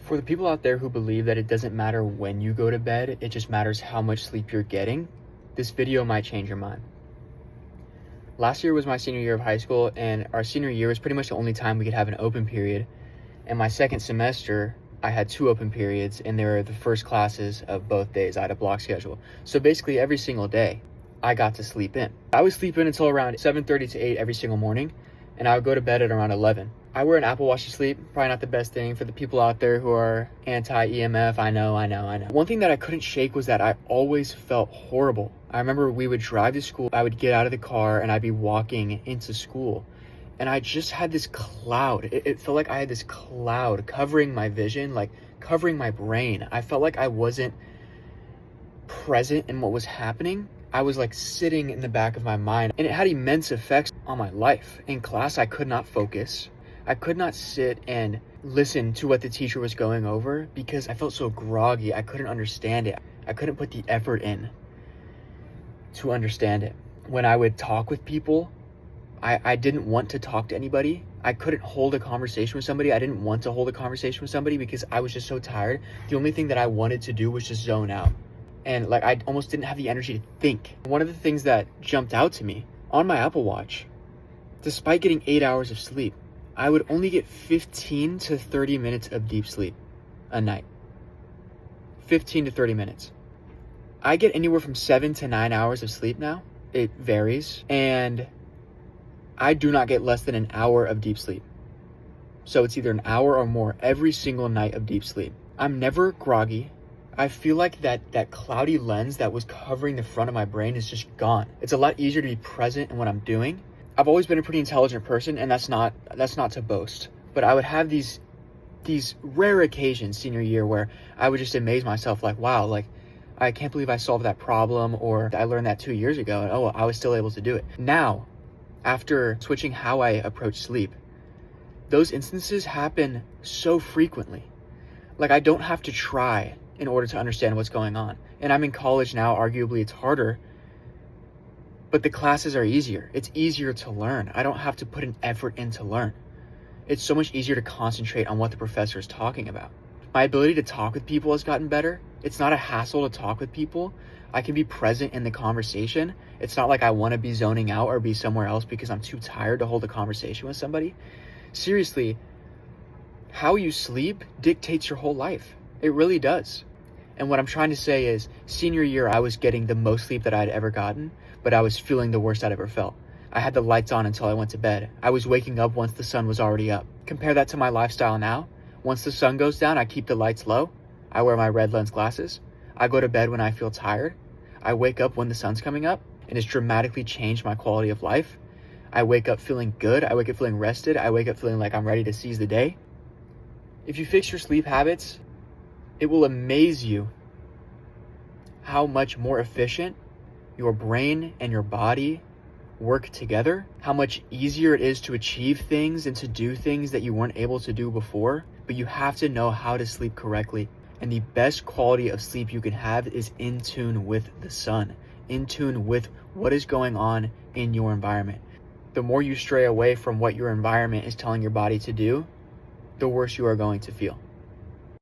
For the people out there who believe that it doesn't matter when you go to bed, it just matters how much sleep you're getting, this video might change your mind. Last year was my senior year of high school, and our senior year was pretty much the only time we could have an open period. And my second semester, I had 2 open periods, and they were the first classes of both days. I had a block schedule. So basically every single day, I got to sleep in. I would sleep in until around 7:30 to 8 every single morning, and I would go to bed at around 11. I wear an Apple Watch to sleep, probably not the best thing for the people out there who are anti-EMF. I know. One thing that I couldn't shake was that I always felt horrible. I remember we would drive to school, I would get out of the car and I'd be walking into school, and I just had this cloud. It felt like I had this cloud covering my vision, like covering my brain. I felt like I wasn't present in what was happening. I was like sitting in the back of my mind, and it had immense effects on my life. In class, I could not focus. I could not sit and listen to what the teacher was going over because I felt so groggy. I couldn't understand it. I couldn't put the effort in to understand it. When I would talk with people, I didn't want to talk to anybody. I couldn't hold a conversation with somebody. I didn't want to hold a conversation with somebody because I was just so tired. The only thing that I wanted to do was just zone out. And like I almost didn't have the energy to think. One of the things that jumped out to me on my Apple Watch, despite getting 8 hours of sleep, I would only get 15 to 30 minutes of deep sleep a night. 15 to 30 minutes. I get anywhere from 7 to 9 hours of sleep now. It varies. And I do not get less than an hour of deep sleep. So it's either an hour or more every single night of deep sleep. I'm never groggy. I feel like that cloudy lens that was covering the front of my brain is just gone. It's a lot easier to be present in what I'm doing. I've always been a pretty intelligent person, and that's not to boast, but I would have these rare occasions senior year where I would just amaze myself, like, wow, like I can't believe I solved that problem, or I learned that 2 years ago and oh, I was still able to do it. Now, after switching how I approach sleep, those instances happen so frequently. Like I don't have to try in order to understand what's going on. And I'm in college now, arguably it's harder, but the classes are easier. It's easier to learn. I don't have to put an effort in to learn. It's so much easier to concentrate on what the professor is talking about. My ability to talk with people has gotten better. It's not a hassle to talk with people. I can be present in the conversation. It's not like I want to be zoning out or be somewhere else because I'm too tired to hold a conversation with somebody. Seriously, how you sleep dictates your whole life. It really does. And what I'm trying to say is, senior year, I was getting the most sleep that I'd ever gotten, but I was feeling the worst I'd ever felt. I had the lights on until I went to bed. I was waking up once the sun was already up. Compare that to my lifestyle now. Once the sun goes down, I keep the lights low. I wear my red lens glasses. I go to bed when I feel tired. I wake up when the sun's coming up, and it's dramatically changed my quality of life. I wake up feeling good. I wake up feeling rested. I wake up feeling like I'm ready to seize the day. If you fix your sleep habits, it will amaze you how much more efficient your brain and your body work together, how much easier it is to achieve things and to do things that you weren't able to do before. But you have to know how to sleep correctly. And the best quality of sleep you can have is in tune with the sun, in tune with what is going on in your environment. The more you stray away from what your environment is telling your body to do, the worse you are going to feel.